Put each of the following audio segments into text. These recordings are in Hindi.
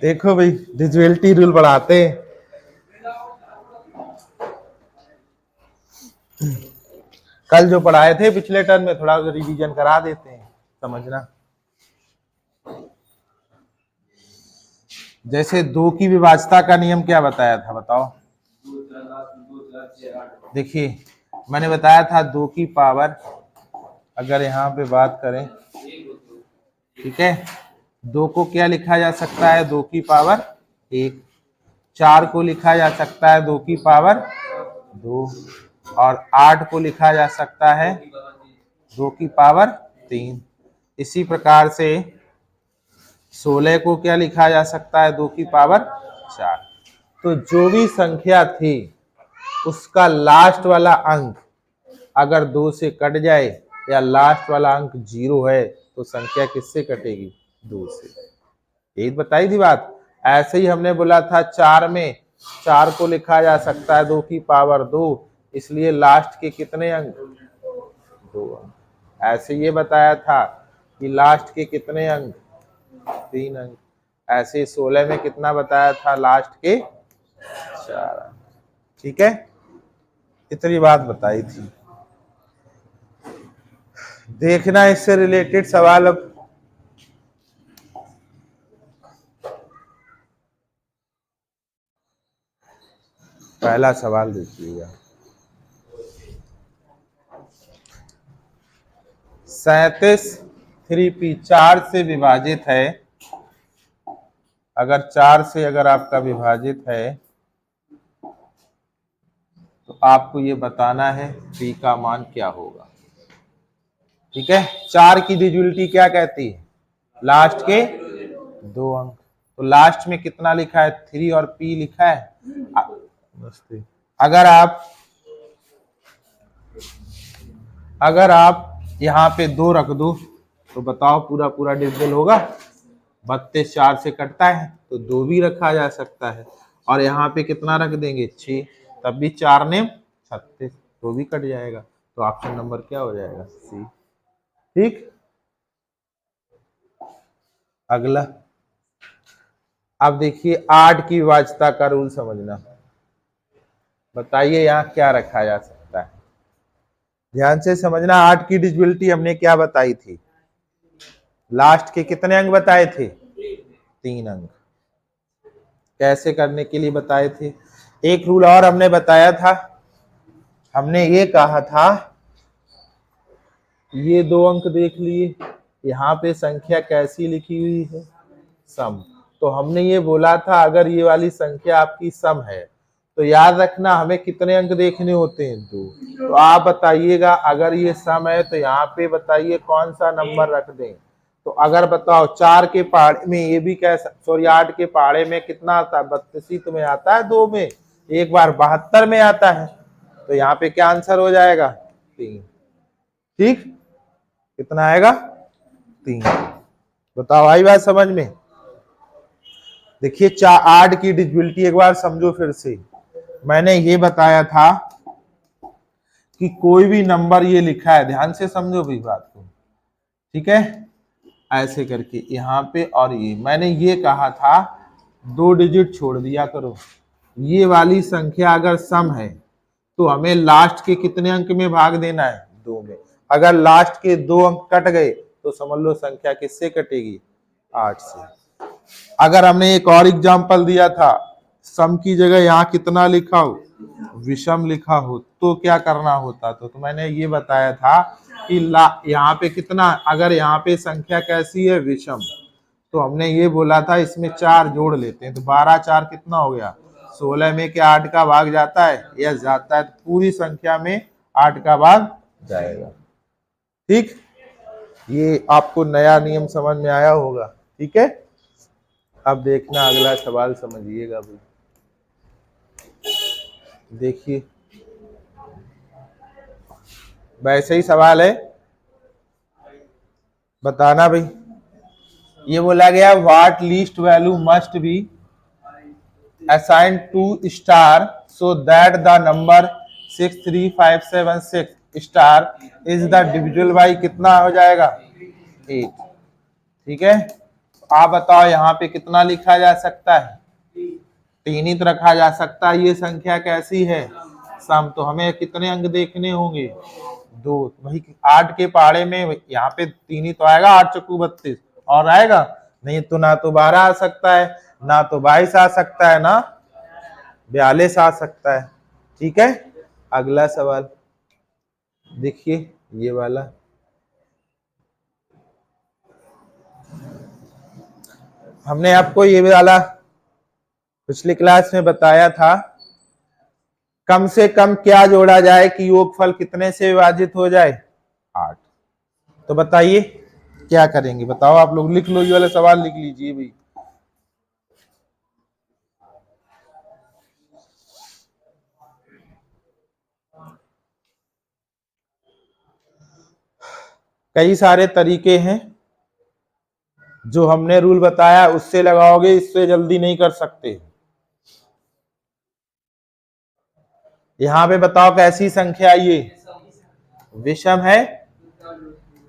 देखो भाई, डिविजिबिलिटी रूल बढ़ाते हैं। कल जो पढ़ाए थे पिछले टर्म में, थोड़ा रिवीजन करा देते हैं, समझना। जैसे दो की विभाज्यता का नियम क्या बताया था, बताओ। देखिए, मैंने बताया था 2 की पावर, अगर यहाँ पे बात करें, ठीक है, 2 को क्या लिखा जा सकता है, 2 की पावर 1। 4 को लिखा जा सकता है 2 की पावर 2, और 8 को लिखा जा सकता है 2 की पावर 3। इसी प्रकार से 16 को क्या लिखा जा सकता है, 2 की पावर 4। तो जो भी संख्या थी उसका लास्ट वाला अंक अगर 2 से कट जाए या लास्ट वाला अंक 0 है तो संख्या किससे कटेगी, 2 से। यही बताई थी बात। ऐसे ही हमने बोला था 4 में 4 को लिखा जा सकता है 2 की पावर 2, इसलिए लास्ट के कितने अंक, 2 अंक। ऐसे ये बताया था कि लास्ट के कितने अंक, 3 अंक। ऐसे 16 में कितना बताया था, लास्ट के 4 अंक। ठीक है, इतनी बात बताई थी। देखना इससे रिलेटेड सवाल। अब पहला सवाल देखिएगा, 37 3p 4 से विभाजित है। अगर 4 से अगर आपका विभाजित है तो आपको ये बताना है p का मान क्या होगा। ठीक है, 4 की डिविजिबिलिटी क्या कहती है, लास्ट के 2 अंक। तो लास्ट में कितना लिखा है, 3 और p लिखा है। अगर आप यहाँ पे 2 रख दो तो बताओ पूरा पूरा डिविजिबल होगा। 32 4 से कटता है तो 2 भी रखा जा सकता है, और यहाँ पे कितना रख देंगे, 6, तब भी 4 ने 36, तो भी कट जाएगा। तो ऑप्शन नंबर क्या हो जाएगा, सी। ठीक, अगला। अब देखिए 8 की विभाज्यता का रूल समझना। बताइए यहाँ क्या रखा जा सकता है, ध्यान से समझना। 8 की डिविजिबिलिटी हमने क्या बताई थी, लास्ट के कितने अंक बताए थे, 3 अंक। कैसे करने के लिए बताए थे, एक रूल और हमने बताया था। हमने ये कहा था, ये 2 अंक देख लिए, यहाँ पे संख्या कैसी लिखी हुई है, सम। तो हमने ये बोला था अगर ये वाली संख्या आपकी सम है तो याद रखना हमें कितने अंक देखने होते हैं, 2। तो आप बताइएगा अगर ये सम है तो यहाँ पे बताइए कौन सा नंबर रख दें। तो अगर बताओ 4 के पहाड़े में ये भी कह, सॉरी 8 के पहाड़े में कितना आता है, 32 में आता है, 2 में एक बार 72 में आता है। तो यहाँ पे क्या आंसर हो जाएगा, 3। ठीक, कितना आएगा, 3। बताओ आई बात समझ में। देखिए 8 की डिविजिबिलिटी एक बार समझो फिर से। मैंने ये बताया था कि कोई भी नंबर ये लिखा है, ध्यान से समझो भी बात को, ठीक है, ऐसे करके यहाँ पे, और ये मैंने ये कहा था 2 डिजिट छोड़ दिया करो। ये वाली संख्या अगर सम है तो हमें लास्ट के कितने अंक में भाग देना है, 2 में। अगर लास्ट के 2 अंक कट गए तो समझ लो संख्या किससे कटेगी, 8 से। अगर हमने एक और एग्जांपल दिया था, सम की जगह यहाँ कितना लिखा हो, विषम लिखा हो, तो क्या करना होता। तो मैंने ये बताया था कि यहाँ पे कितना, अगर यहाँ पे संख्या कैसी है, विषम, तो हमने ये बोला था इसमें 4 जोड़ लेते हैं। तो 12 4 कितना हो गया, 16 में क्या 8 का भाग जाता है, यस जाता है। तो पूरी संख्या में 8 का भाग जाएगा। ठीक, ये आपको नया नियम समझ में आया होगा। ठीक है, अब देखना अगला सवाल, समझिएगा भाई। देखिए वैसे ही सवाल है, बताना भाई। ये बोला गया what least value must be assigned to star so that the number 63576 star is the divisible by कितना हो जाएगा, 8। ठीक है, आप बताओ यहाँ पे कितना लिखा जा सकता है? 3 ही तो रखा जा सकता है। ये संख्या कैसी है? सम। तो हमें कितने अंक देखने होंगे? 2। वही 8 के पहाड़े में यहाँ पे 3 ही तो आएगा। 8 चक्कू 32 और आएगा नहीं तो ना तो 12 आ सकता है, ना तो 22 आ सकता है, ना 42 आ सकता है। ठीक है, अगला सवाल देखिए, ये वाला। हमने आपको ये वाला पिछली क्लास में बताया था, कम से कम क्या जोड़ा जाए कि योगफल कितने से विभाजित हो जाए? 8। तो बताइए क्या करेंगे? बताओ आप लोग, लिख लो, ये वाला सवाल लिख लीजिए भाई। कई सारे तरीके हैं, जो हमने रूल बताया उससे लगाओगे, इससे जल्दी नहीं कर सकते। यहां पे बताओ कैसी संख्या ये? विषम है।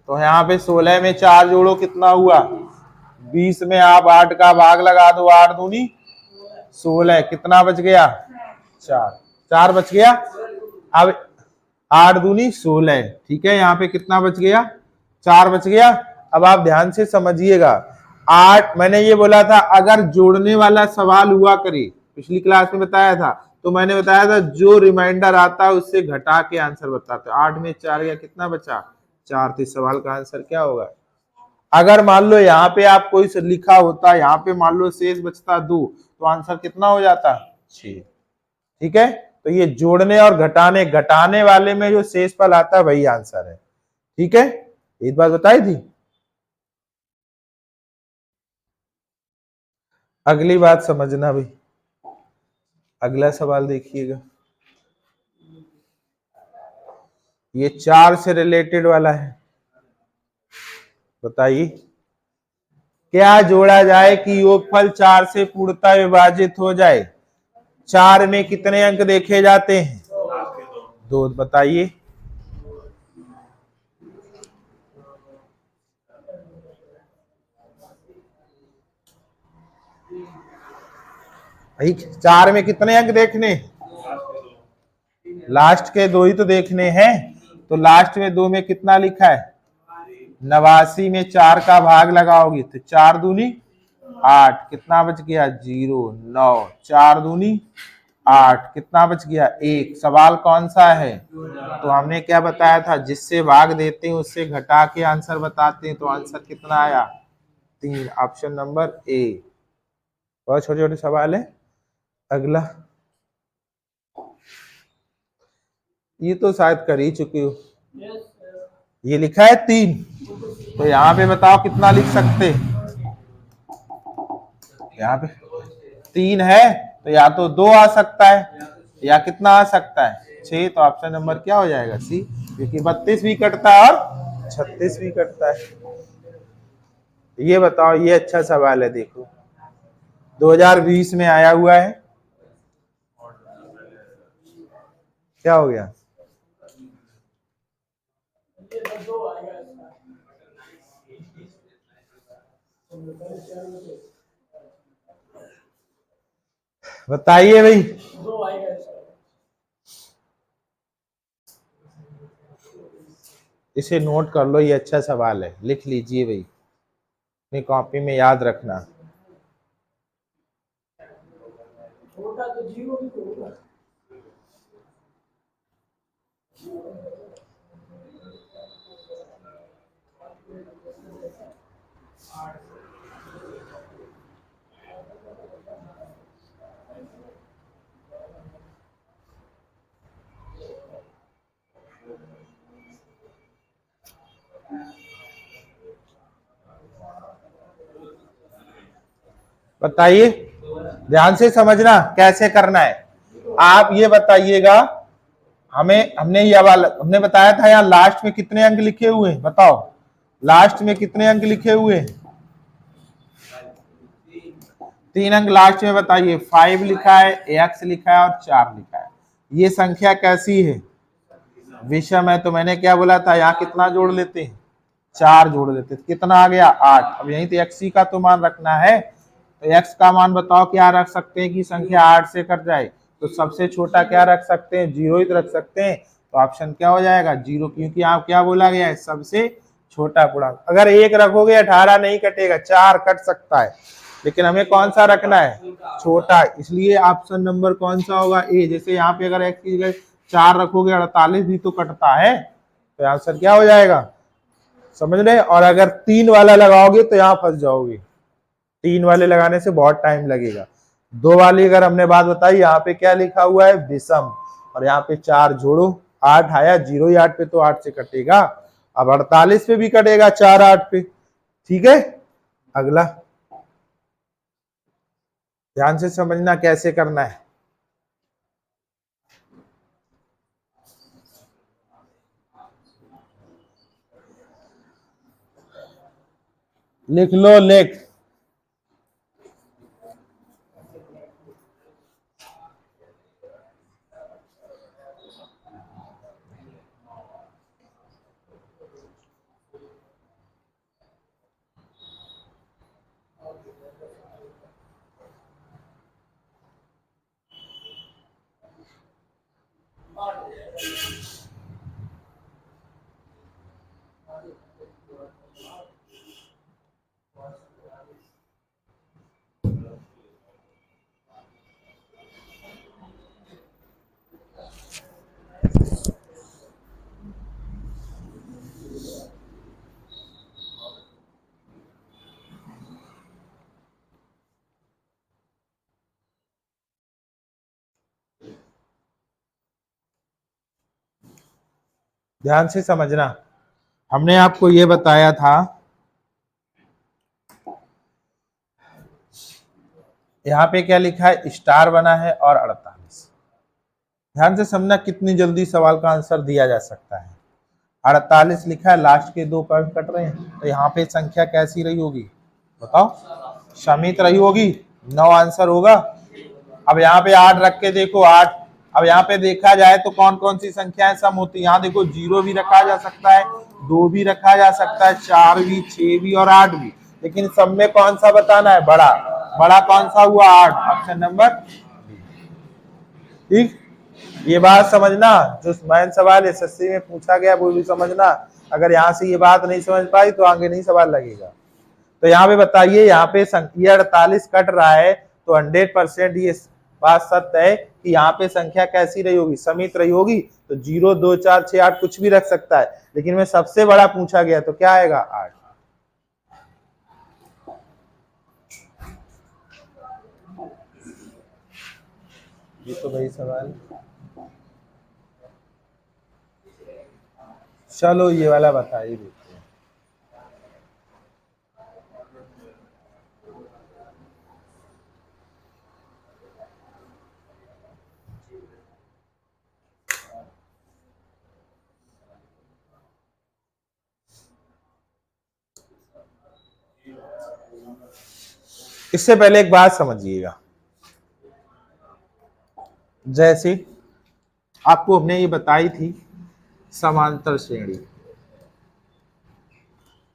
तो यहाँ पे 16 में 4 जोड़ो, कितना हुआ? 20 में आप 8 का भाग लगा दो, 8 दूनी 16, कितना बच गया? 4। 4 बच गया। अब 8 दूनी 16, ठीक है, यहाँ पे कितना बच गया? 4 बच गया। अब आप ध्यान से समझिएगा, 8 मैंने ये बोला था अगर जोड़ने वाला सवाल हुआ करे, पिछली क्लास में बताया था, तो मैंने बताया था जो रिमाइंडर आता है उससे घटा के आंसर बताते। 8 में 4 गया, कितना बचा? 4। तो इस सवाल का आंसर क्या होगा? अगर मान लो यहाँ पे आप कोई लिखा होता, यहाँ पे मान लो शेष बचता 2, तो आंसर कितना हो जाता? 6। ठीक है, तो ये जोड़ने और घटाने वाले में जो शेष फल आता है वही आंसर है। ठीक है, एक बात बताई थी। अगली बात समझना भाई, अगला सवाल देखिएगा, ये 4 से रिलेटेड वाला है। बताइए क्या जोड़ा जाए कि योगफल 4 से पूर्णतः विभाजित हो जाए? 4 में कितने अंक देखे जाते हैं? 2। बताइए। भाई 4 में कितने अंक देखने? लास्ट के 2 ही तो देखने हैं। तो लास्ट में 2 में कितना लिखा है? 89 में 4 का भाग लगाओगे तो 4 दूनी 8, कितना बच गया? 0। 9। 4 दूनी 8, कितना बच गया? 1। सवाल कौन सा है? तो हमने क्या बताया था, जिससे भाग देते हैं उससे घटा के आंसर बताते हैं। तो आंसर कितना आया? 3। Option number A. बहुत छोटे छोटे सवाल है। अगला, ये तो शायद कर ही चुके हो। ये लिखा है 3, तो यहाँ पे बताओ कितना लिख सकते? यहाँ पे 3 है तो या तो 2 आ सकता है या कितना आ सकता है? 6। तो ऑप्शन नंबर क्या हो जाएगा? सी, क्योंकि 32 भी कटता है और 36 भी कटता है। ये बताओ, ये अच्छा सवाल है, देखो 2020 में आया हुआ है। क्या हो गया? बताइए भाई। इसे नोट कर लो, ये अच्छा सवाल है, लिख लीजिए भाई, अपनी कॉपी में याद रखना। बताइए, ध्यान से समझना कैसे करना है। आप ये बताइएगा, हमने ये वाला हमने बताया था, यहाँ लास्ट में कितने अंक लिखे हुए हैं? बताओ लास्ट में कितने अंक लिखे हुए हैं? 3 अंक लास्ट में। बताइए, 5 लिखा है, x लिखा है और 4 लिखा है। ये संख्या कैसी है? विषम है। तो मैंने क्या बोला था, यहाँ कितना जोड़ लेते हैं? 4 जोड़ देते, कितना आ गया 8। अब यहीं तो x का तो मान रखना है, तो x का मान बताओ क्या रख सकते हैं कि संख्या 8 से कट जाए, तो सबसे छोटा क्या रख सकते हैं, 0 ही तो रख सकते हैं। तो ऑप्शन क्या हो जाएगा 0, क्योंकि आप क्या बोला गया है सबसे छोटा पूर्णांक। अगर 1 रखोगे 18 नहीं कटेगा, 4 कट सकता है, लेकिन हमें कौन सा रखना है, छोटा, इसलिए ऑप्शन नंबर कौन सा होगा ए। जैसे यहाँ पे अगर x की जगह 4 रखोगे 48 भी तो कटता है, तो आंसर क्या हो जाएगा, समझ रहे। और अगर 3 वाला लगाओगे तो यहाँ फंस जाओगे, 3 वाले लगाने से बहुत टाइम लगेगा। 2 वाली अगर हमने बात बताई, यहाँ पे क्या लिखा हुआ है विषम, और यहाँ पे 4 जोड़ो, 8 आया, 0 ही 8 पे तो 8 से कटेगा। अब 48 पे भी कटेगा, 4 8 पे, ठीक है। अगला ध्यान से समझना कैसे करना है। लिख लो, लिख। ध्यान से समझना, हमने आपको ये बताया था, यहाँ पे क्या लिखा है, स्टार बना है और 48। ध्यान से समझना कितनी जल्दी सवाल का आंसर दिया जा सकता है। 48 लिखा है, लास्ट के 2 कर्व कट रहे हैं, तो यहाँ पे संख्या कैसी रही होगी बताओ, समित रही होगी, 9 आंसर होगा। अब यहाँ पे 8 रख के देखो, 8। अब यहाँ पे देखा जाए तो कौन कौन सी संख्याएं सम होती है, यहाँ देखो 0 भी रखा जा सकता है, 2 भी रखा जा सकता है, 4 भी, 6 भी और 8 भी, लेकिन सब में कौन सा बताना है, बड़ा। बड़ा कौन सा हुआ, 8, ऑप्शन नंबर। ठीक, ये बात समझना, जो मेन सवाल एसएससी में पूछा गया वो भी समझना। अगर यहाँ से ये बात नहीं समझ पाई तो आगे नहीं सवाल लगेगा। तो यहाँ पे बताइए, यहाँ पे संख्या 48 कट रहा है, तो 100% ये बात सत्य है कि यहाँ पे संख्या कैसी रही होगी, समित रही होगी। तो 0 2 4 6 8 कुछ भी रख सकता है, लेकिन में सबसे बड़ा पूछा गया तो क्या आएगा, 8। ये तो वही सवाल। चलो ये वाला बताइए, देखते हैं। इससे पहले एक बात समझिएगा, जैसे आपको हमने ये बताई थी समांतर श्रेणी।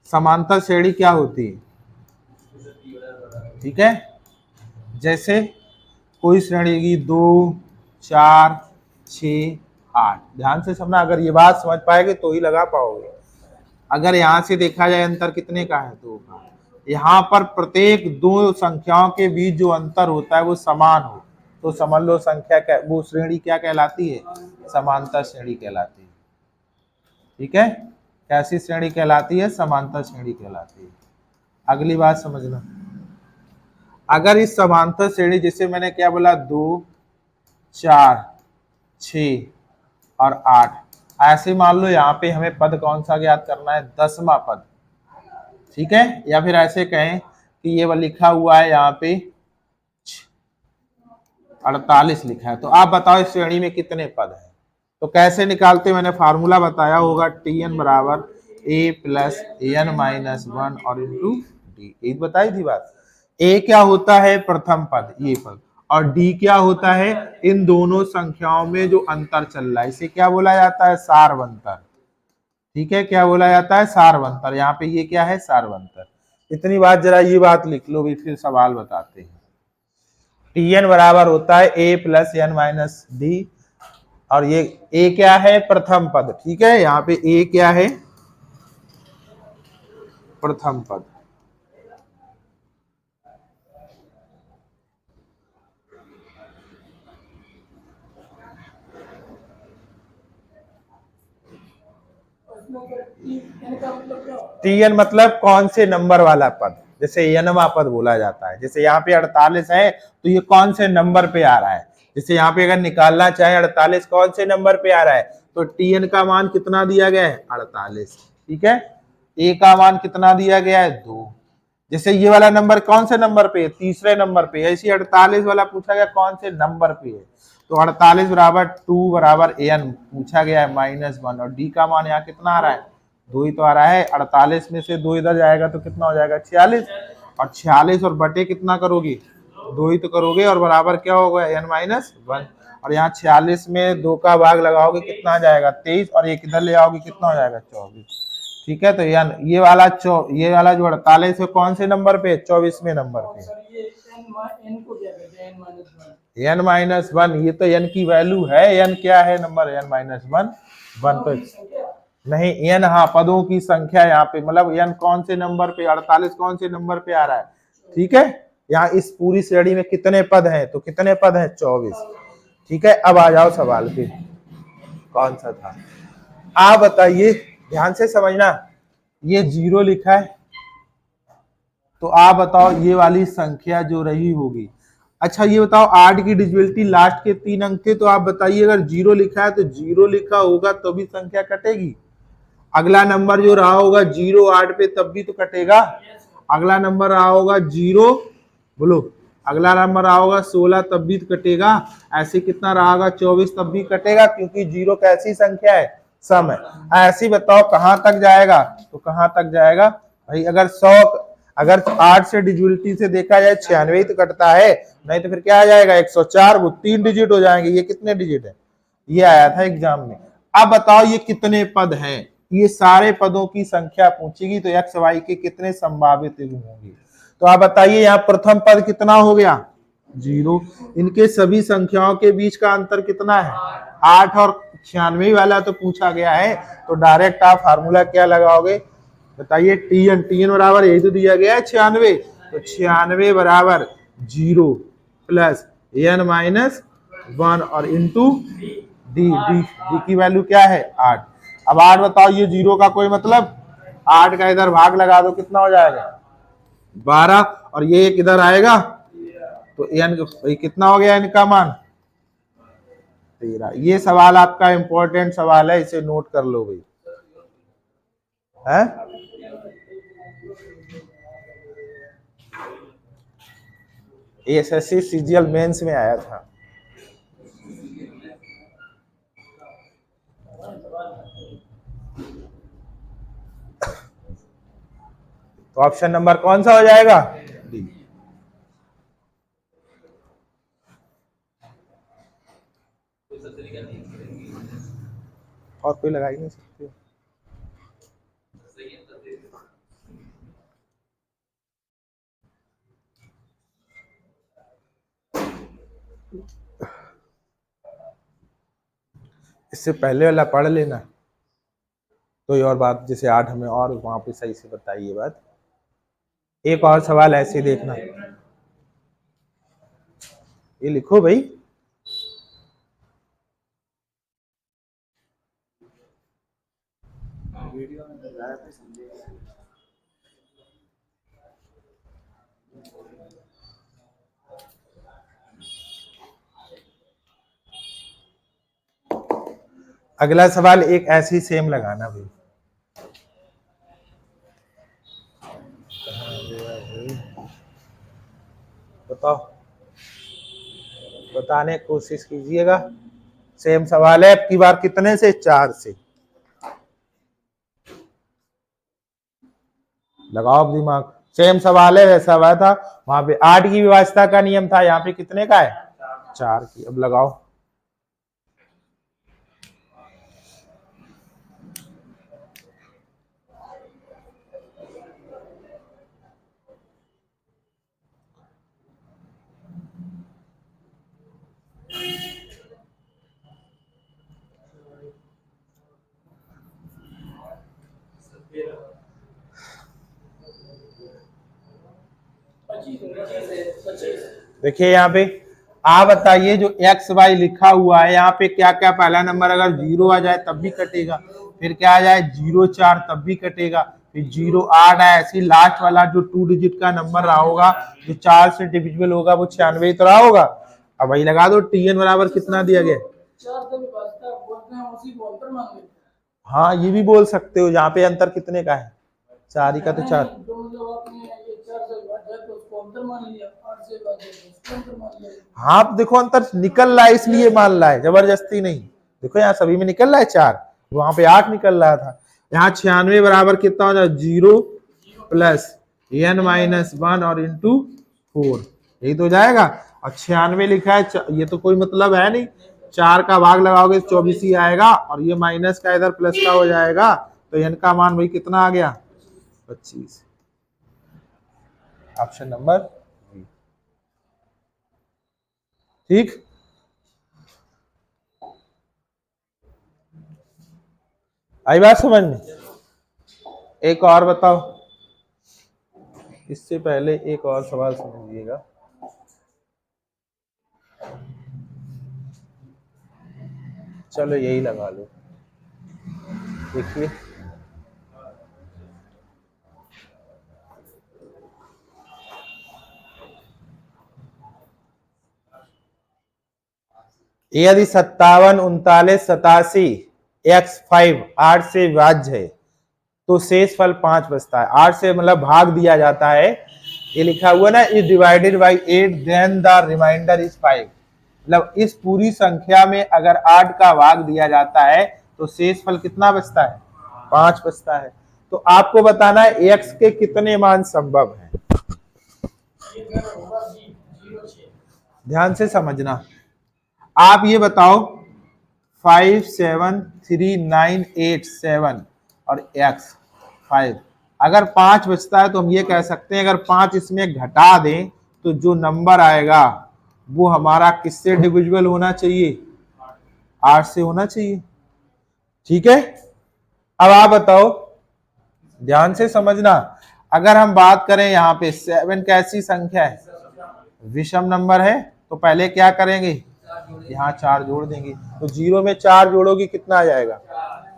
समांतर श्रेणी क्या होती है, ठीक है। जैसे कोई श्रेणी की 2 4 6 8, ध्यान से समझना, अगर ये बात समझ पाएंगे तो ही लगा पाओगे। अगर यहां से देखा जाए अंतर कितने का है, 2 का, यहाँ पर प्रत्येक 2 संख्याओं के बीच जो अंतर होता है वो समान हो, तो समझ लो संख्या क्या, वो श्रेणी क्या कहलाती है, समांतर श्रेणी कहलाती है। ठीक है, कैसी श्रेणी कहलाती है, समांतर श्रेणी कहलाती है। अगली बात समझना, अगर इस समांतर श्रेणी, जैसे मैंने क्या बोला, 2 4 6 और 8, ऐसे मान लो यहाँ पे हमें पद कौन सा ज्ञात करना है, 10वां पद, ठीक है। या फिर ऐसे कहें कि ये लिखा हुआ है यहाँ पे 48 लिखा है, तो आप बताओ इस श्रेणी में कितने पद हैं। तो कैसे निकालते, मैंने फार्मूला बताया होगा, Tn बराबर a प्लस n माइनस 1 और इंटू डी, एक बताई थी बात। a क्या होता है, प्रथम पद, ये पद, और d क्या होता है, इन दोनों संख्याओं में जो अंतर चल रहा है, इसे क्या बोला जाता है, सार्वंतर। ठीक है, क्या बोला जाता है, सारवंतर। यहाँ पे ये क्या है, सारवंतर। इतनी बात, जरा ये बात लिख लो भी, फिर सवाल बताते हैं। Tn बराबर होता है a plus n minus d, और ये a क्या है, प्रथम पद। ठीक है, यहाँ पे a क्या है, प्रथम पद। Tn मतलब कौन से नंबर वाला पद, जैसे एनवा पद बोला जाता है। जैसे यहाँ पे 48 है, तो ये कौन से नंबर पे आ रहा है। जैसे यहाँ पे अगर निकालना चाहे 48 कौन से नंबर पे आ रहा है, तो Tn का मान कितना दिया गया है, 48। ठीक है, a का मान कितना दिया गया है, 2। जैसे ये वाला नंबर कौन से नंबर पे है, तीसरे नंबर पे है। ऐसे 48 वाला पूछा गया कौन से नंबर पे है, तो 48 बराबर 2 बराबर n पूछा गया है -1, और d का मान यहाँ कितना आ रहा है, 2 ही तो आ रहा है। 48 में से 2 इधर जाएगा तो कितना हो जाएगा, 46, और 46 और बटे कितना करोगे, 2 ही तो करोगे, और बराबर क्या होगा, n-1। और यहाँ 46 में 2 का भाग लगाओगे कितना आ जाएगा, 23, और एक इधर ले आओगे कितना हो जाएगा, 24। ठीक है, तो ये वाला जो 48 है कौन से नंबर पे, 24वें नंबर पे। n-1, ये तो n की वैल्यू है, n क्या है नंबर, n-1 तो नहीं, n हाँ पदों की संख्या यहाँ पे, मतलब n कौन से नंबर पे, 48 कौन से नंबर पे आ रहा है। ठीक है, यहाँ इस पूरी श्रेणी में कितने पद हैं, तो कितने पद हैं, 24। ठीक है, अब आ जाओ सवाल पे, कौन सा था, आप बताइए, ध्यान से समझना। ये 0 लिखा है, तो आप बताओ ये वाली संख्या जो रही होगी। अच्छा ये बताओ, 8 की डिजिबिलिटी लास्ट के 3 अंक थे, तो आप बताइए अगर 0 लिखा है तो 0 लिखा होगा तो भी संख्या कटेगी। अगला नंबर जो रहा होगा 0 8 पे, तब भी तो कटेगा। अगला नंबर रहा होगा 0, बोलो, अगला नंबर रहा होगा 16, तब भी तो कटेगा। ऐसे कितना रहा होगा 24, तब भी कटेगा, क्योंकि 0 कैसी संख्या है, सम है। ऐसे बताओ कहां तक जाएगा, तो कहां तक जाएगा भाई, अगर 8 से डिजिबिलिटी से देखा जाए 96 तो कटता है, नहीं तो फिर क्या आ जाएगा 104, वो 3 डिजिट हो जाएंगे। ये कितने डिजिट है, ये आया था एग्जाम में। अब बताओ ये कितने पद हैं, ये सारे पदों की संख्या पूछेगी, तो x y के कितने संभावित युग्म होंगे। तो आप बताइए यहाँ प्रथम पद कितना हो गया, 0। इनके सभी संख्याओं के बीच का अंतर कितना है, 8, और 96 वाला तो पूछा गया है, तो डायरेक्ट आप फार्मूला क्या लगाओगे, बताइए, Tn बराबर यही तो दिया गया है 96, तो 96 बराबर 0 प्लस n-1 और इंटू डी की वैल्यू क्या है, 8। अब 8 बताओ, ये 0 का कोई मतलब, 8 का इधर भाग लगा दो कितना हो जाएगा, 12, और ये एक इधर आएगा, तो n कितना हो गया, इनका मान 13। ये सवाल आपका इंपॉर्टेंट सवाल है, इसे नोट कर लो भाई, है। एसएससी सीजीएल मेंस में आया था। तो ऑप्शन नंबर कौन सा हो जाएगा, डी। और कोई लगा ही नहीं सकते। इससे पहले वाला पढ़ लेना, कोई और बात, जैसे 8 हमें और वहां पे सही से बताइए बात। एक और सवाल ऐसे देखना, ये लिखो भाई, अगला सवाल एक ऐसी सेम लगाना भाई। बताओ, बताने की कोशिश कीजिएगा। सेम सवाल है, अब की बार कितने से, 4 से। लगाओ दिमाग, सेम सवाल है, वैसा हुआ था वहां पे 8 की व्यवस्था का नियम था, यहाँ पे कितने का है, 4 की। अब लगाओ, देखिए यहाँ पे आप बताइए, जो एक्स वाई लिखा हुआ है यहाँ पे क्या क्या, पहला नंबर अगर 0 आ जाए तब भी कटेगा, फिर क्या आ जाए 0 4 तब भी कटेगा, फिर 0 8 आए, ऐसे लास्ट वाला जो 2 डिजिट का नंबर रहा होगा जो 4 से डिविजिबल होगा वो 96 तो रहा होगा। अब वही लगा दो, टीएन बराबर कितना दिया गया। हाँ ये भी बोल सकते हो, यहाँ पे अंतर कितने का है, 4 ही का तो 4। हाँ देखो अंतर निकल रहा है इसलिए मान रहा है, जबरदस्ती नहीं। देखो यहाँ सभी में निकल रहा है 4, वहां पे 8 निकल रहा था। यहाँ 96 बराबर कितना हो जाए 0 प्लस n-1 और इंटू 4, यही तो हो जाएगा। और 96 लिखा है, ये तो कोई मतलब है नहीं, 4 का भाग लगाओगे 24 ही आएगा, और ये माइनस का इधर प्लस का हो जाएगा, तो n का मान भाई कितना आ गया 25। Option number B. ठीक, आई बात समझ में। एक और बताओ, इससे पहले एक और सवाल समझिएगा। चलो यही लगा लो, देखिए यदि 57 39 87 x5 8 से विभाज्य है तो शेष फल 5 बचता है। 8 से मतलब भाग दिया जाता है, ये लिखा हुआ ना, is divided by 8 then the remainder is 5। मतलब इस पूरी संख्या में अगर 8 का भाग दिया जाता है तो शेष फल कितना बचता है, 5 बचता है। तो आपको बताना है x के कितने मान संभव है। ध्यान से समझना, आप ये बताओ 5 7 3 9 8 7 और x 5, अगर 5 बचता है तो हम ये कह सकते हैं अगर 5 इसमें घटा दें तो जो नंबर आएगा वो हमारा किससे डिविजिबल होना चाहिए, 8 से होना चाहिए। ठीक है, अब आप बताओ, ध्यान से समझना, अगर हम बात करें यहाँ पे 7 कैसी संख्या है, विषम नंबर है, तो पहले क्या करेंगे, यहाँ 4 जोड़ देंगे, तो 0 में 4 जोड़ोगे कितना आ जाएगा,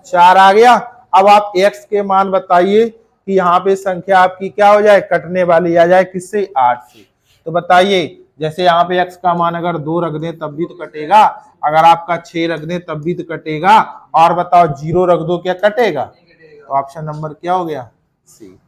4 आ गया। अब आप x के मान बताइए कि यहाँ पे संख्या आपकी क्या हो जाए, कटने वाली आ जाए किससे, 8 से। तो बताइए, जैसे यहाँ पे x का मान अगर 2 रख दें तब भी तो कटेगा, अगर आपका 6 रख दें तब भी तो कटेगा, और बताओ 0 रख दो क्या कटेगा। तो ऑप्शन नंबर क्या हो गया, सी।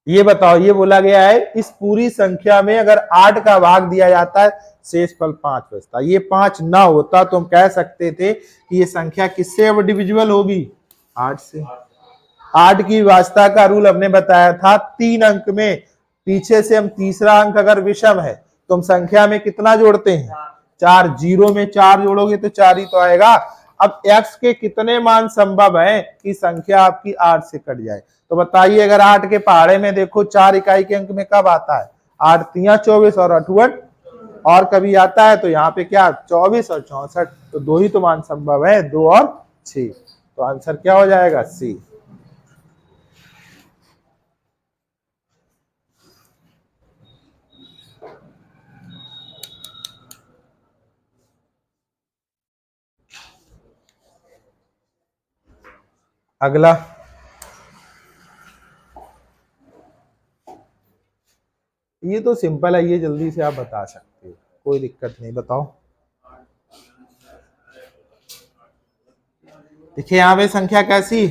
ये बताओ, ये बोला गया है इस पूरी संख्या में अगर 8 का भाग दिया जाता है शेष फल 5 बचता। ये 5 ना होता तो हम कह सकते थे कि ये संख्या किससे अब डिविजिबल होगी, 8 से। 8 की विभाज्यता का रूल हमने बताया था 3 अंक में, पीछे से हम तीसरा अंक अगर विषम है तो हम संख्या में कितना जोड़ते हैं, 4। 0 में 4 जोड़ोगे तो 4 ही तो आएगा। अब x के कितने मान संभव है कि संख्या आपकी 8 से कट जाए। तो बताइए, अगर 8 के पहाड़े में देखो 4 इकाई के अंक में कब आता है, 8 3 24 और 8 और कभी आता है, तो यहाँ पे क्या 24 और 64, तो 2 ही तो मान संभव है, 2 और 6। तो आंसर क्या हो जाएगा, सी। अगला, ये तो सिंपल है, ये जल्दी से आप बता सकते हो, कोई दिक्कत नहीं, बताओ। देखिए यहाँ पे संख्या कैसी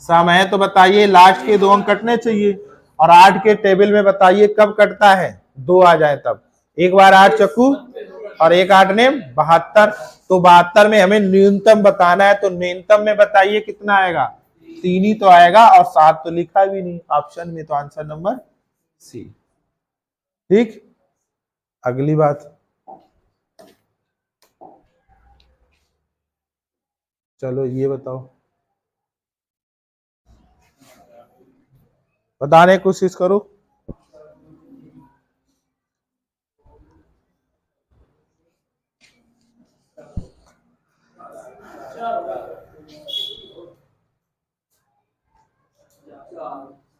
सम है, तो बताइए लास्ट के 2 अंक कटने चाहिए, और 8 के टेबल में बताइए कब कटता है, 2 आ जाए तब। एक बार 8 चक्कू और एक 8 ने 72, तो 72 में हमें न्यूनतम बताना है, तो न्यूनतम में बताइए कितना आएगा, 3 ही तो आएगा, और 7 तो लिखा भी नहीं ऑप्शन में, तो आंसर नंबर सी। ठीक, अगली बात, चलो ये बताओ, बताने की कोशिश करो।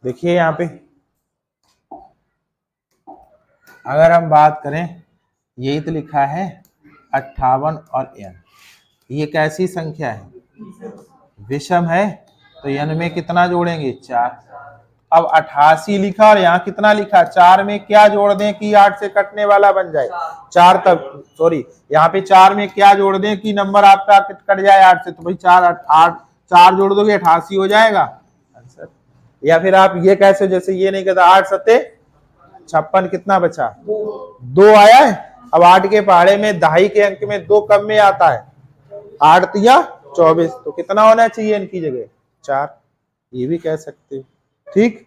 देखिए यहाँ पे अगर हम बात करें, यही तो लिखा है 58 और n, ये कैसी संख्या है? विषम है। तो n में कितना जोड़ेंगे? 4। अब 88 लिखा और यहाँ कितना लिखा? 4 में क्या जोड़ दें कि 8 से कटने वाला बन जाए? 4 तक, सॉरी, यहाँ पे 4 में क्या जोड़ दें कि नंबर आपका कट जाए 8 से? तो भाई 4 जोड़ दोगे 88 हो जाएगा आंसर। या फिर आप ये कैसे, जैसे ये नहीं कहता 8 सत्ते 56, कितना बचा? 2 आया है। अब 8 के पहाड़े में दहाई के अंक में 2 कम में आता है, 8 तिया 24, तो कितना होना चाहिए इनकी जगह? 4। ये भी कह सकते हो, ठीक।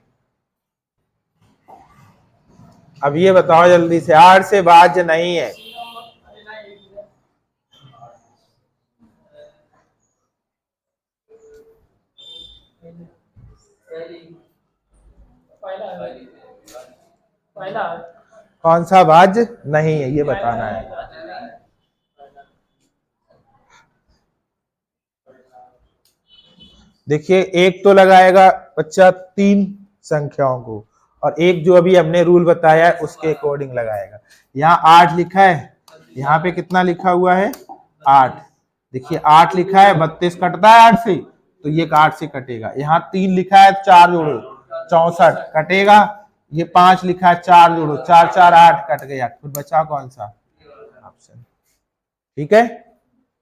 अब ये बताओ जल्दी से, 8 से भाज्य नहीं है। कौन सा भाज्य नहीं है, ये बताना है। देखिए, एक तो लगाएगा बच्चा 3 संख्याओं को, और एक जो अभी हमने रूल बताया है उसके अकॉर्डिंग लगाएगा। यहाँ 8 लिखा है, यहाँ पे कितना लिखा हुआ है? 8। देखिए 8 लिखा है, 32 कटता है 8 से, तो ये 8 से कटेगा। यहाँ 3 लिखा है, 4 जोड़ो 64 कटेगा। ये 5 लिखा है, 4 जोड़ो 4 4 8 कट गया। फिर बचा कौन सा? ऑप्शन। ठीक है,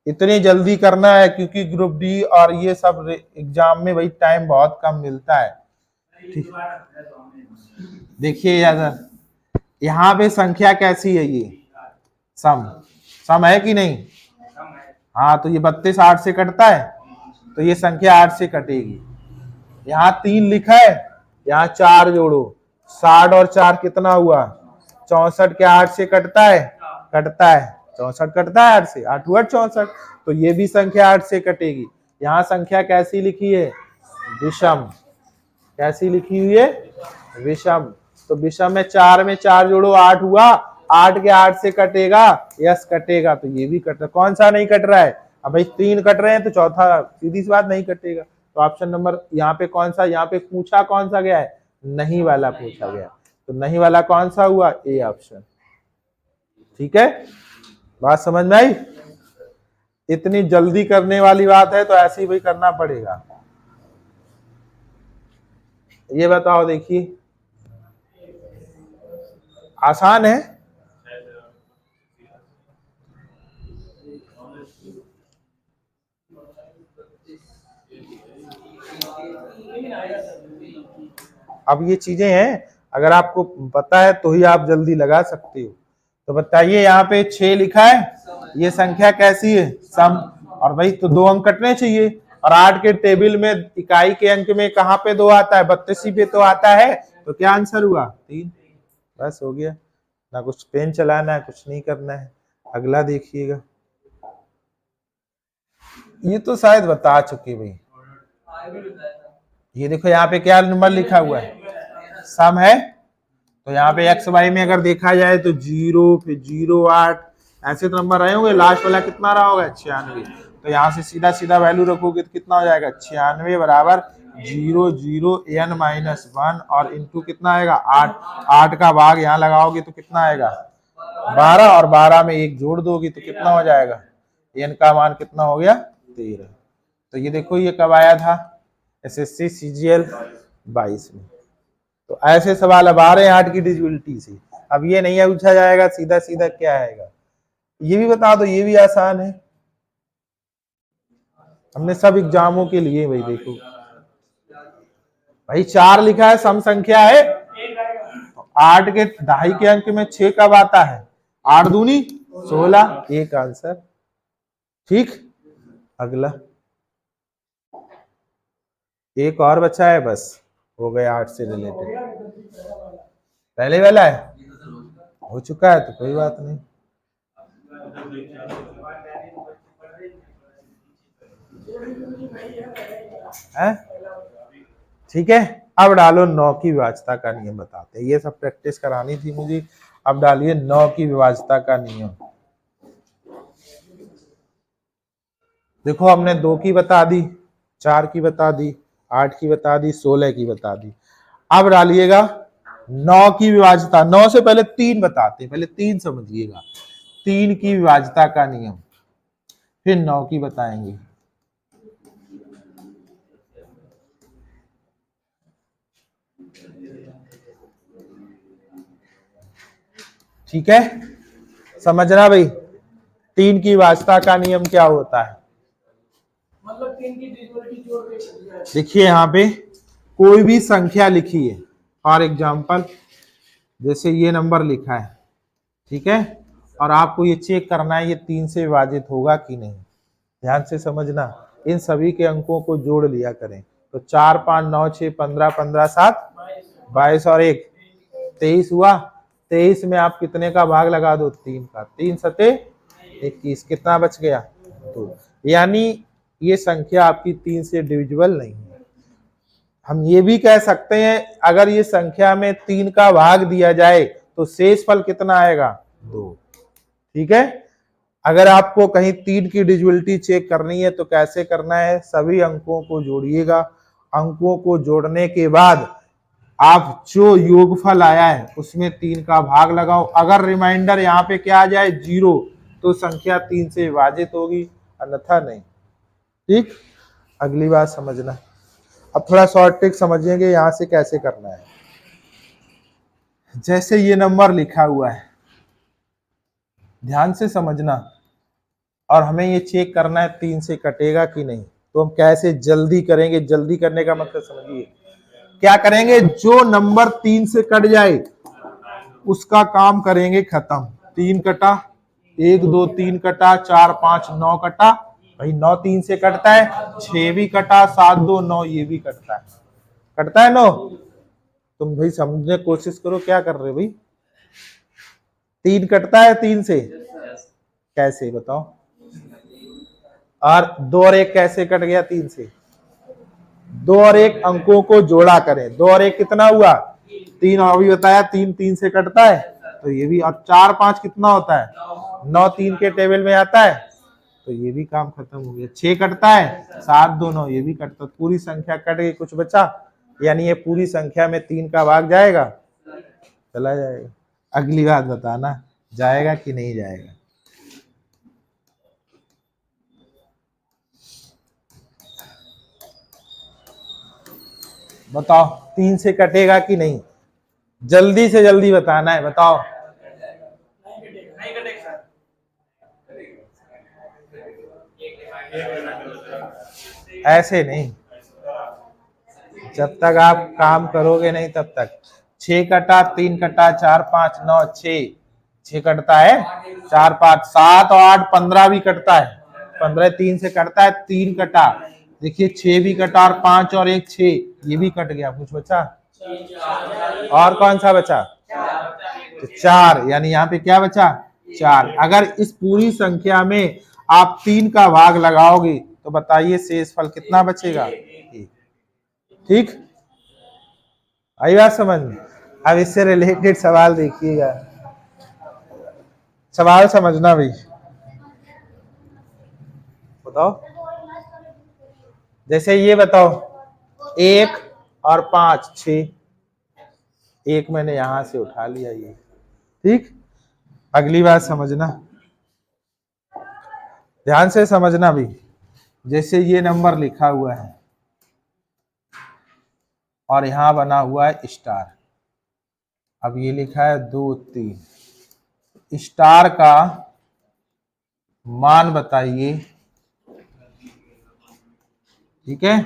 इतनी जल्दी करना है क्योंकि ग्रुप डी और ये सब एग्जाम में भाई टाइम बहुत कम मिलता है। ठीक, देखिए यार, यहाँ पे संख्या कैसी है? ये सम है कि नहीं? हाँ, तो ये 32 8 से कटता है, तो ये संख्या 8 से कटेगी। यहाँ 3 लिखा है, यहाँ 4 जोड़ो, 60 और 4 कितना हुआ? 64। क्या 8 से कटता है? कटता है, 64 कटता है 8 से, 8 हुआ 64, तो ये भी संख्या 8 से कटेगी। यहाँ संख्या कैसी लिखी है? विषम। कैसी लिखी हुई है? विषम। तो विषम में 4 में 4 जोड़ो 8 हुआ, 8 के 8 से कटेगा? यस कटेगा, तो ये भी कट रहा। कौन सा नहीं कट रहा है? अब भाई 3 कट रहे हैं तो चौथा सीधी सी बात नहीं कटेगा। तो ऑप्शन नंबर यहाँ पे कौन सा, यहाँ पे पूछा कौन सा गया है? नहीं वाला पूछा गया, तो नहीं वाला कौन सा हुआ? A option. ठीक है, बात समझ में आई? इतनी जल्दी करने वाली बात है तो ऐसे ही भाई करना पड़ेगा। ये बताओ, देखिए आसान है। अब ये चीजें हैं, अगर आपको पता है तो ही आप जल्दी लगा सकते हो। तो बताइए, यहाँ पे 6 लिखा है, ये संख्या कैसी है? सम। और भाई तो 2 अंक कटने चाहिए, और 8 के टेबल में इकाई के अंक में कहाँ पे 2 आता है? 32 पे तो आता है, तो क्या आंसर हुआ? 3। बस हो गया, ना कुछ पेन चलाना है, कुछ नहीं करना है। अगला देखिएगा, ये तो शायद बता चुके भाई। ये देखो यहाँ पे क्या नंबर लिखा हुआ है? सम है। तो यहाँ पे एक्स वाई में अगर देखा जाए तो 0, फिर 0 8 ऐसे तो नंबर रहे होंगे। लास्ट वाला कितना रहा होगा? 96। तो यहाँ से सीधा सीधा वैल्यू रखोगे तो कितना हो जाएगा? 96 बराबर 0 0 n माइनस 1 और इंटू कितना आएगा? 8। 8 का भाग यहाँ लगाओगे तो कितना आएगा? 12, और 12 में 1 जोड़ दोगे तो कितना हो जाएगा? n का मान कितना हो गया? 13। तो ये देखो, ये कब आया था? SSC CGL 22 में। तो ऐसे सवाल अब आ रहे हैं 8 की डिविजिबिलिटी से। अब ये नहीं पूछा जाएगा सीधा सीधा क्या आएगा, ये भी बता दो। ये भी आसान है, हमने सब एग्जामों के लिए भाई। देखो भाई 4 लिखा है, सम संख्या है। 8 के दहाई के अंक में 6 कब आता है? 8 दूनी 16, एक आंसर। ठीक, अगला एक और बचा है, बस हो गया 8 से रिलेटेड। पहले वाला है, हो चुका है तो कोई बात नहीं। है? ठीक है, अब डालो 9 की विभाज्यता का नियम बताते हैं। ये सब प्रैक्टिस करानी थी मुझे। अब डालिए 9 की विभाज्यता का नियम। देखो, हमने 2 की बता दी, 4 की बता दी, 8 की बता दी, 16 की बता दी। अब डालिएगा 9 की विभाज्यता, 9 से पहले 3 बताते, पहले 3 समझिएगा। 3 की विभाज्यता का नियम, फिर 9 की बताएंगे। ठीक है, समझना भाई। 3 की विभाज्यता का नियम क्या होता है? मतलब 3 की डिविजिबिलिटी जोड़ के, देखिए यहाँ पे कोई भी संख्या लिखी है, फॉर एग्जाम्पल जैसे ये नंबर लिखा है, ठीक है, और आपको ये चेक करना है ये 3 से विभाजित होगा कि नहीं। ध्यान से समझना, इन सभी के अंकों को जोड़ लिया करें। तो 4 5 9 6 15 15 7 22 और 1 23 हुआ। 23 में आप कितने का भाग लगा दो? 3 का। 3 सते 21, कितना बच गया? 2। यानी ये संख्या आपकी 3 से डिविजिबल नहीं है। हम ये भी कह सकते हैं अगर ये संख्या में 3 का भाग दिया जाए तो शेष फल कितना आएगा? 2। ठीक है, अगर आपको कहीं 3 की डिविजिबिलिटी चेक करनी है तो कैसे करना है? सभी अंकों को जोड़िएगा। अंकों को जोड़ने के बाद आप जो योगफल आया है उसमें 3 का भाग लगाओ। अगर रिमाइंडर यहाँ पे क्या आ जाए? 0, तो संख्या 3 से विभाजित होगी, अन्यथा नहीं। ठीक, अगली बात समझना। अब थोड़ा शॉर्ट ट्रिक समझेंगे यहाँ से कैसे करना है। जैसे ये नंबर लिखा हुआ है, ध्यान से समझना, और हमें ये चेक करना है 3 से कटेगा कि नहीं। तो हम कैसे जल्दी करेंगे? जल्दी करने का मतलब समझिए, क्या करेंगे? जो नंबर 3 से कट जाए उसका काम करेंगे खत्म। 3 कटा, 1 2 3 कटा, 4 5 9 कटा, भाई 9 3 से कटता है, 6 भी कटा, 7 2 9 ये भी कटता है। कटता है 9? तुम भाई समझने की कोशिश करो, क्या कर रहे हो भाई? 3 कटता है 3 से? कैसे बताओ? और 2 और 1 कैसे कट गया 3 से? 2 और 1 अंकों को जोड़ा करें। 2 और 1 कितना हुआ? 3। और अभी बताया 3 3 से कटता है, तो ये भी। और 4 5 कितना होता है? 9 3 के टेबल में आता है, तो ये भी काम खत्म हो गया। 6 कटता है, 7 2 9 ये भी कटता, पूरी संख्या कट गई, कुछ बचा? यानी ये पूरी संख्या में 3 का भाग जाएगा? चला जाएगा। अगली बात बताना, जाएगा कि नहीं जाएगा? बताओ, 3 से कटेगा कि नहीं? जल्दी से जल्दी बताना है, बताओ। ऐसे नहीं, जब तक आप काम करोगे नहीं तब तक। 6 कटा, 3 कटा, 4 5 9 6 कटता है, 4 5 7 और 8 15 भी कटता है। 15 3 से कटता है, 3 कटा, देखिए 6 भी कटा, और 5 और 1 6 ये भी कट गया, कुछ बचा? और कौन सा बचा? तो 4, यानी यहाँ पे क्या बचा? 4। अगर इस पूरी संख्या में आप 3 का भाग लगाओगे तो बताइए शेष फल कितना बचेगा? 1। ठीक, आई बात समझ में? अब इससे रिलेटेड सवाल देखिएगा, सवाल समझना भाई। बताओ, जैसे ये बताओ, 1 और 5 6, 1 मैंने यहां से उठा लिया ये। ठीक, अगली बात समझना, ध्यान से समझना भी। जैसे ये नंबर लिखा हुआ है और यहां बना हुआ है स्टार। अब ये लिखा है 2 3, स्टार का मान बताइए, ठीक है,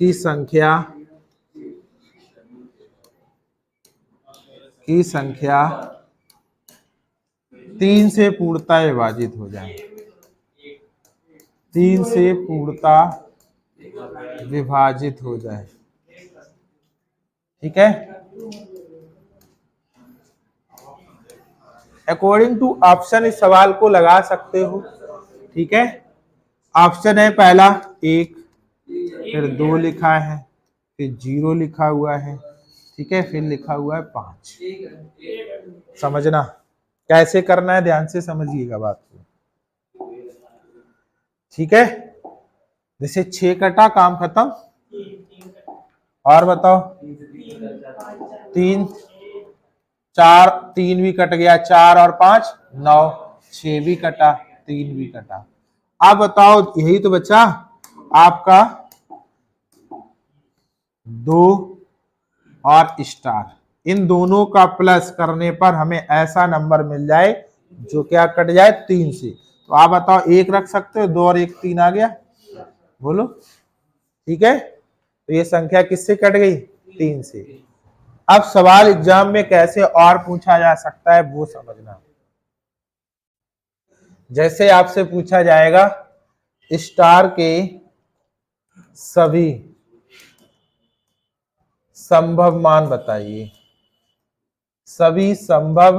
की संख्या 3 से पूर्णतः विभाजित हो जाए। 3 से पूर्णतः विभाजित हो जाए, ठीक है। अकॉर्डिंग टू ऑप्शन इस सवाल को लगा सकते हो, ठीक है। ऑप्शन है पहला 1, फिर 2 लिखा है, फिर 0 लिखा हुआ है, ठीक है, फिर लिखा हुआ है 5। समझना कैसे करना है, ध्यान से समझिएगा बात को, ठीक है। जैसे 6 कटा, काम खत्म, और बताओ, 3, 4, 3 भी कट गया, 4 और 5 9, 6 भी कटा, 3 भी कटा। अब बताओ, यही तो बचा आपका 2 और स्टार, इन दोनों का प्लस करने पर हमें ऐसा नंबर मिल जाए जो क्या कट जाए 3 से। तो आप बताओ, 1 रख सकते हो, 2 और 1 3 आ गया, बोलो ठीक है। तो ये संख्या किससे कट गई? 3 से। अब सवाल एग्जाम में कैसे और पूछा जा सकता है वो समझना। जैसे आपसे पूछा जाएगा स्टार के सभी संभव मान बताइए, सभी संभव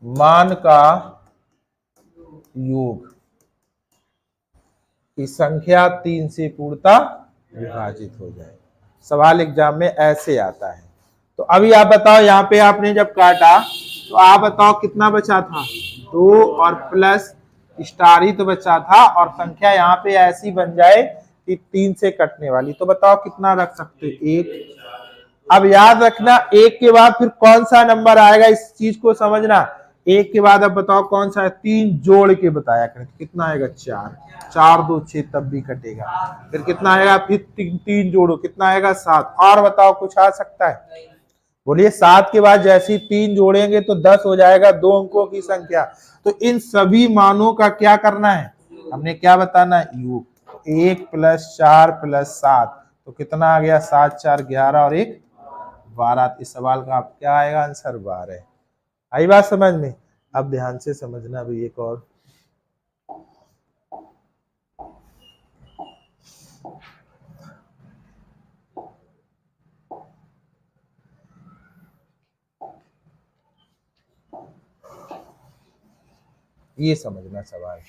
मान का योग की संख्या 3 से पूर्णतः विभाजित हो जाए। सवाल एग्जाम में ऐसे आता है। तो अभी आप बताओ, यहाँ पे आपने जब काटा तो आप बताओ कितना बचा था? 2 और प्लस स्टार ही तो बचा था, और संख्या यहाँ पे ऐसी बन जाए कि 3 से कटने वाली। तो बताओ कितना रख सकते? 1। अब याद रखना, 1 के बाद फिर कौन सा नंबर आएगा इस चीज को समझना। 1 के बाद अब बताओ कौन सा है? 3 जोड़ के बताया करें, कितना आएगा? 4, 4 2 6, तब भी कटेगा। फिर कितना आएगा? फिर 3 जोड़ो, कितना आएगा? 7। और बताओ कुछ आ सकता है? बोलिए। 7 के बाद जैसे ही 3 जोड़ेंगे तो 10 हो जाएगा, 2 अंकों की संख्या। तो इन सभी मानों का क्या करना है? हमने क्या बताना है? योग। 1 + 4 + 7, तो कितना आ गया? 7 4 11 और 1 12। इस सवाल का आप क्या आएगा? आंसर 12। आई बात समझ में? अब ध्यान से समझना भी एक और। ये समझना सवाल,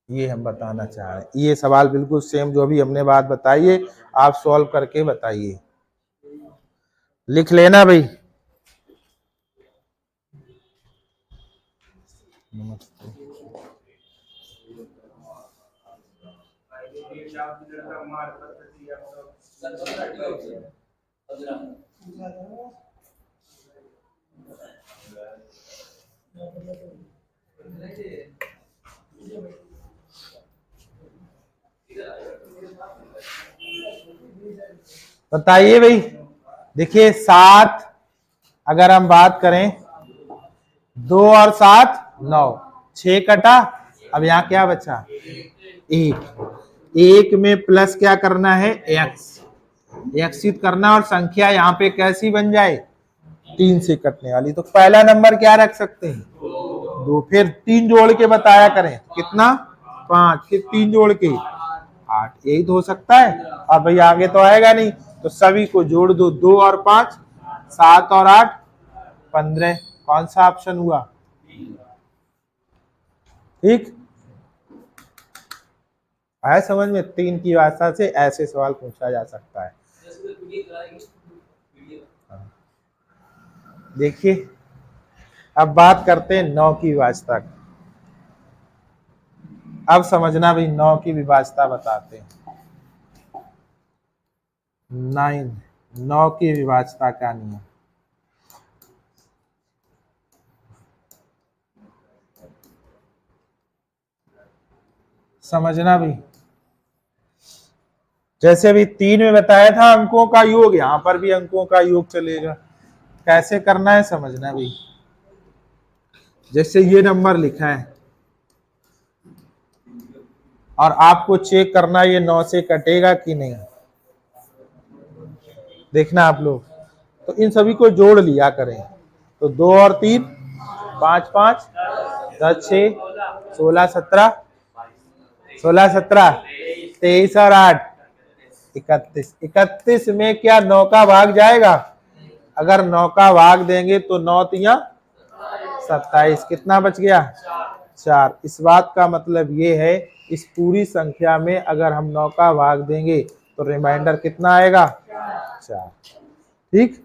ये हम बताना चाह रहे हैं। ये सवाल बिल्कुल सेम जो अभी हमने बात बताई है, आप सॉल्व करके बताइए, लिख लेना भाई। नमस्ते। बताइए भाई। देखिए 7, अगर हम बात करें 2 और 7 9, 6 कटा। अब यहाँ क्या बचा? 1। 1 में प्लस क्या करना है? एक्सित करना, और संख्या यहाँ पे कैसी बन जाए? 3 से कटने वाली। तो पहला नंबर क्या रख सकते हैं? 2। फिर 3 जोड़ के बताया करें, कितना? 5। फिर 3 जोड़ के 8। यही तो हो सकता है। अब भाई आगे तो आएगा नहीं, तो सभी को जोड़ दो। 2 और 5 7 और 8 15। कौन सा ऑप्शन हुआ? ठीक है समझ में? 3 की भाषा से ऐसे सवाल पूछा जा सकता है। देखिए अब बात करते हैं 9 की विभाजता। अब समझना भी, 9 की विभाजता बताते हैं। 9 की विभाजता का नियम समझना भी। जैसे अभी 3 में बताया था अंकों का योग, यहां पर भी अंकों का योग चलेगा। कैसे करना है समझना भी। जैसे ये नंबर लिखा है और आपको चेक करना ये 9 से कटेगा कि नहीं। देखना आप लोग, तो इन सभी को जोड़ लिया करें। तो 2 और 3 5 5 10 6 16 17 16 17 23 और 8 31। 31 में क्या 9 का भाग जाएगा? अगर 9 का भाग देंगे तो 9 तिया 27। कितना बच गया? 4। इस बात का मतलब ये है, इस पूरी संख्या में अगर हम 9 का भाग देंगे तो रिमाइंडर कितना आएगा? 4। ठीक।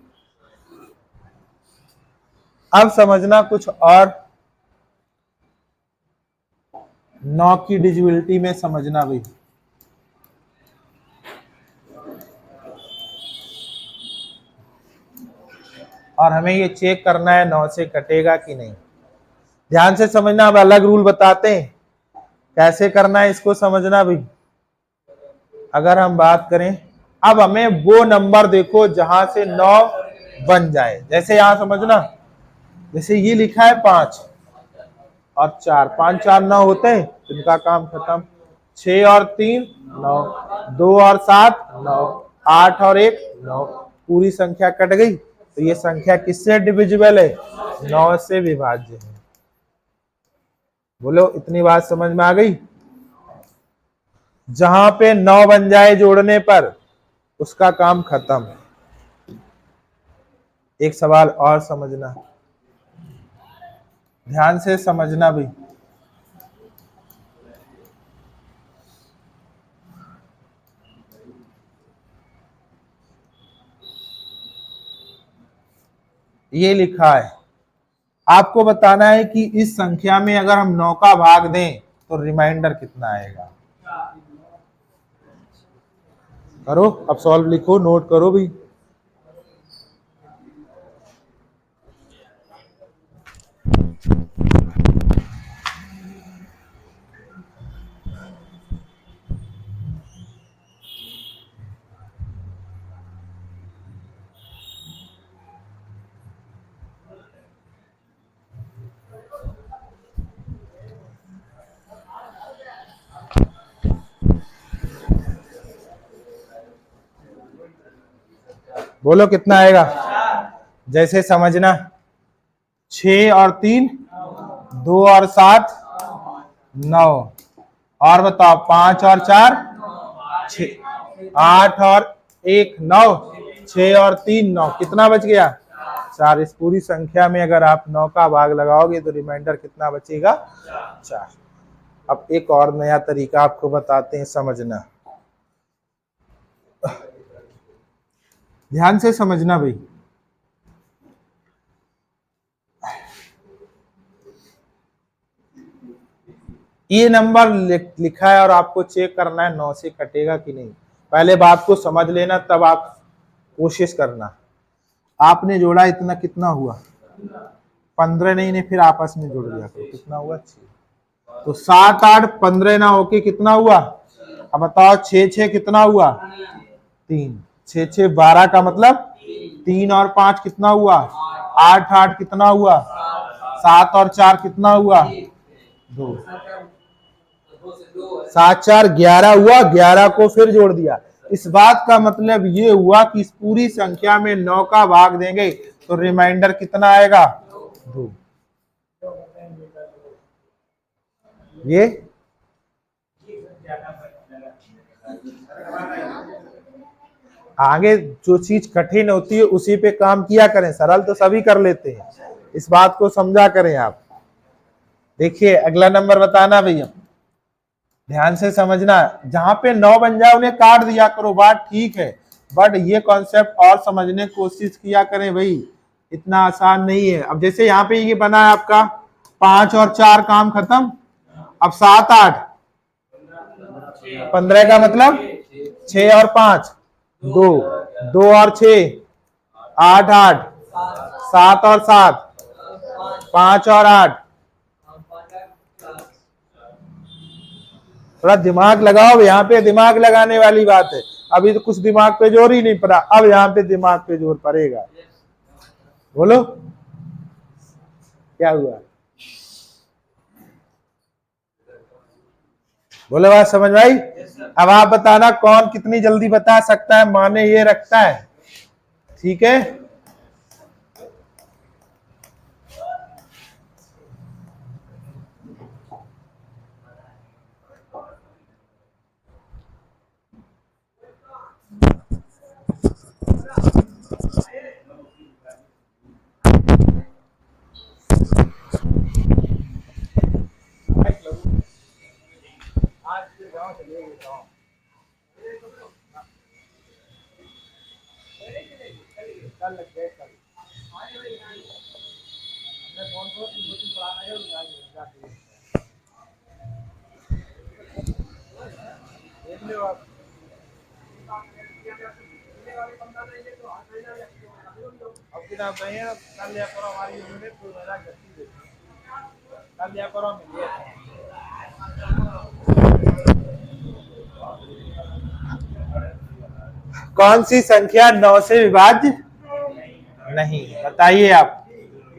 अब समझना कुछ और, 9 की डिजिबिलिटी में समझना भी। और हमें ये चेक करना है 9 से कटेगा कि नहीं। ध्यान से समझना, अब अलग रूल बताते हैं कैसे करना है, इसको समझना भी। अगर हम बात करें, अब हमें वो नंबर देखो जहां से 9 बन जाए। जैसे यहां समझना, जैसे ये लिखा है 5 और 4, 5 4 9 होते हैं, इनका काम खत्म। 6 और 3 9, 2 और 7 9, 8 और 1 9, पूरी संख्या कट गई। तो ये संख्या किससे डिविजिबल है? 9 से विभाज्य है। बोलो, इतनी बात समझ में आ गई? जहां पे 9 बन जाए जोड़ने पर, उसका काम खत्म। एक सवाल और समझना, ध्यान से समझना भी। ये लिखा है, आपको बताना है कि इस संख्या में अगर हम 9 का भाग दें तो रिमाइंडर कितना आएगा। करो, अब सॉल्व लिखो, नोट करो भी। बोलो कितना आएगा। जैसे समझना, 6 और 3 2 और 7 9, और बताओ 5 और 4 6, 8 और 1 9, 6 और 3 9, कितना बच गया? 4। इस पूरी संख्या में अगर आप 9 का भाग लगाओगे तो रिमाइंडर कितना बचेगा? 4। अब एक और नया तरीका आपको बताते हैं, समझना, ध्यान से समझना भाई। ये नंबर लिखा है और आपको चेक करना है 9 से कटेगा कि नहीं। पहले बात को समझ लेना, तब आप कोशिश करना। आपने जोड़ा, इतना कितना हुआ? 15 नहीं, फिर आपस में जोड़ दिया करो, कितना हुआ? 6। तो 7 8 15 ना होके कितना हुआ? अब बताओ, 6 6 कितना हुआ? 3। 6 6 12 का मतलब 3 और 5 कितना हुआ? 8 8 कितना हुआ? 7 और 4 कितना हुआ? 2। 7 4 11 हुआ, 11 को फिर जोड़ दिया। इस बात का मतलब ये हुआ कि इस पूरी संख्या में 9 का भाग देंगे तो रिमाइंडर कितना आएगा? 2। ये आगे जो चीज कठिन होती है उसी पे काम किया करें, सरल तो सभी कर लेते हैं। इस बात को समझा करें आप। देखिए अगला नंबर बताना भैया, ध्यान से समझना। जहां पे 9 बन जाए उन्हें काट दिया करो, बात ठीक है, बट ये कॉन्सेप्ट और समझने की कोशिश किया करें भाई, इतना आसान नहीं है। अब जैसे यहाँ पे ये बना है आपका 5 और 4, काम खत्म। अब 7 8 15 का मतलब 6 और 5 2, 2 और 6 8 8, 7 और 7 5 और 8। थोड़ा दिमाग लगाओ, यहाँ पे दिमाग लगाने वाली बात है। अभी तो कुछ दिमाग पे जोर ही नहीं पड़ा, अब यहाँ पे दिमाग पे जोर पड़ेगा। बोलो क्या हुआ? बोलो, बात समझ भाई। अब आप बताना कौन कितनी जल्दी बता सकता है, माने ये रखता है, ठीक है। अब कितना सही है, कल लिया करो हमारी यूनिट तो मेरा गति देखो, कल लिया करो मिलिए। कौन सी संख्या 9 से विभाज्य नहीं, बताइए आप।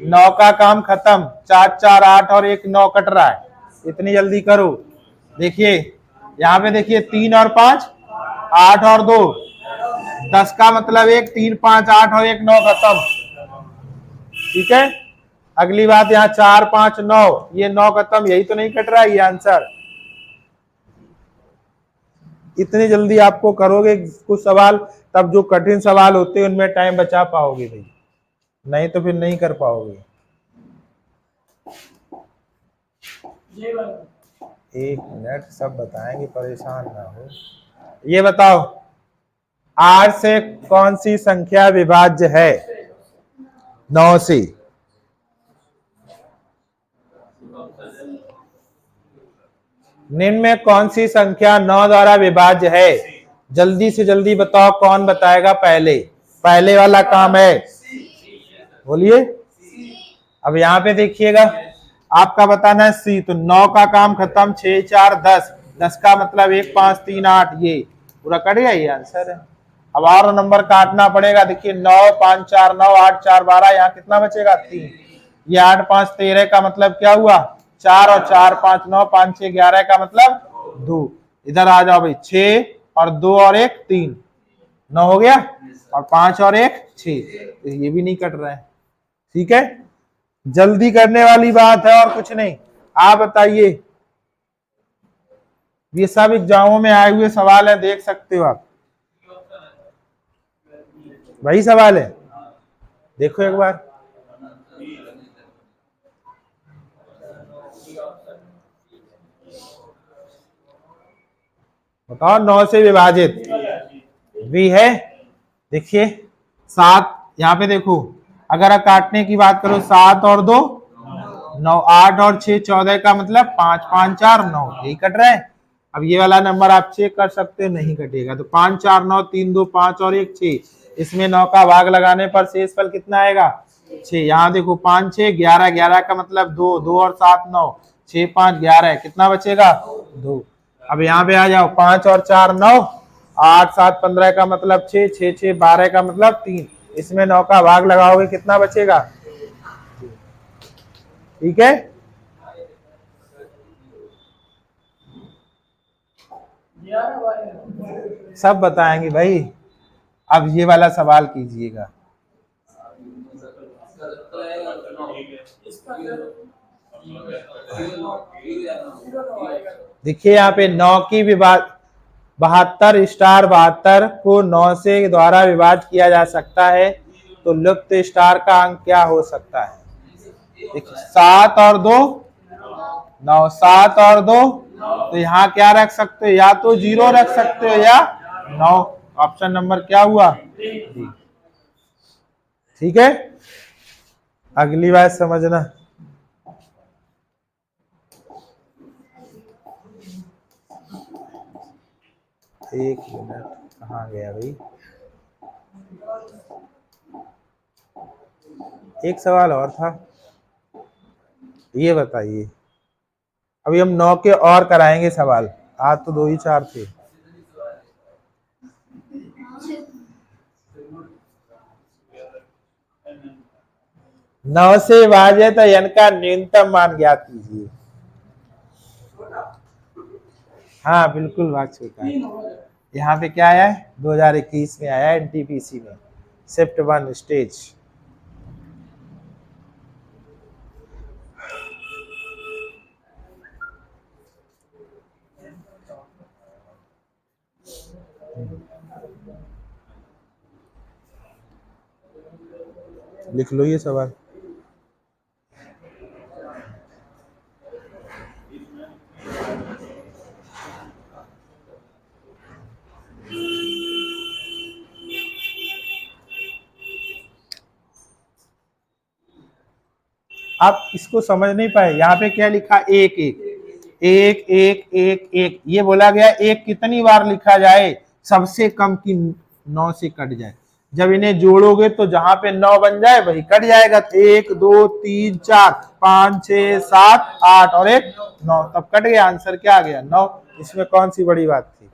9 का काम खत्म, 4 4 8 और 1 9 कट रहा है, इतनी जल्दी करो। देखिए यहाँ पे देखिए 3 और 5 8 और 2 10 का मतलब 1 3 5 8 और 1 9 खत्म। ठीक है, अगली बात यहाँ 4 5 9 ये 9 खत्म, यही तो नहीं कट रहा है, ये आंसर। इतनी जल्दी आपको करोगे कुछ सवाल, तब जो कठिन सवाल होते हैं उनमें टाइम बचा पाओगे भाई, नहीं तो फिर नहीं कर पाओगे। एक मिनट, सब बताएंगे, परेशान ना हो। ये बताओ 8 से कौन सी संख्या विभाज्य है 9 से? निम्न में कौन सी संख्या 9 द्वारा विभाज्य है? जल्दी से जल्दी बताओ, कौन बताएगा पहले? पहले वाला काम है, बोलिए। अब यहाँ पे देखिएगा, आपका बताना है सी, तो 9 का काम खत्म, 6 4 10 10 का मतलब 1 5 3 8, ये पूरा कट गया, ये आंसर है। अब और नंबर काटना पड़ेगा, देखिए 9 5 4 9 8 4 12, यहाँ कितना बचेगा 3, ये 8 5 13 का मतलब क्या हुआ 4 और 4 5 9 5 6 11 का मतलब 2। इधर आ जाओ भाई, 6 और 2 और 1 3, 9 हो गया, और 5 और 1 6, तो ये भी नहीं कट रहा है। ठीक है, जल्दी करने वाली बात है और कुछ नहीं। आप बताइए, ये सब एग्जामों में आए हुए सवाल है, देख सकते हो आप, वही सवाल है, देखो एक बार। बताओ 9 से विभाजित भी है, देखिए 7, यहाँ पे देखो, अगर आप काटने की बात करो 7 और 2 9, 8 और 6 14 का मतलब 5 5 4 9, यही कट रहा है। अब ये वाला नंबर आप चेक कर सकते हो, नहीं कटेगा, तो 5 4 9 3 2 5 और 1 6, इसमें 9 का भाग लगाने पर शेष फल कितना आएगा 6। यहाँ देखो 5 6 11, 11 का मतलब 2 2 और 7 9, 6 5 11, कितना बचेगा 2। अब यहाँ पे आ जाओ, 5 और 4 9, 8 7 15 का मतलब 6 6 6 12 का मतलब 3, इसमें 9 का भाग लगाओगे कितना बचेगा। ठीक है, सब बताएंगे भाई। अब ये वाला सवाल कीजिएगा, देखिए यहाँ पे 9 की 72 स्टार 72 को 9 से द्वारा विभाजित किया जा सकता है, तो लुप्त स्टार का अंक क्या हो सकता है? देखिए 7 और 2 9, 7 और 2, तो यहाँ क्या रख सकते हो, या तो 0 रख सकते हो या 9, ऑप्शन नंबर क्या हुआ डी। ठीक है, अगली बात समझना। एक मिनट, कहाँ गया भाई, एक सवाल और था, ये बताइए। अभी हम 9 के और कराएंगे सवाल, आज तो 2 ही 4 थे। नौ से विभाजित n का न्यूनतम मान ज्ञात कीजिए। हाँ बिल्कुल, भाग छोटा है। यहाँ पे क्या आया है 2021 में आया है एनटीपीसी में, शिफ्ट 1 स्टेज। लिख लो ये सवाल। आप इसको समझ नहीं पाए, यहाँ पे क्या लिखा, एक एक एक एक एक एक, ये बोला गया एक कितनी बार लिखा जाए सबसे कम की 9 से कट जाए। जब इन्हें जोड़ोगे तो जहां पे 9 बन जाए वही कट जाएगा। 1 2 3 4 5 6 7 8 और 1 9, तब कट गया। आंसर क्या आ गया? 9। इसमें कौन सी बड़ी बात थी?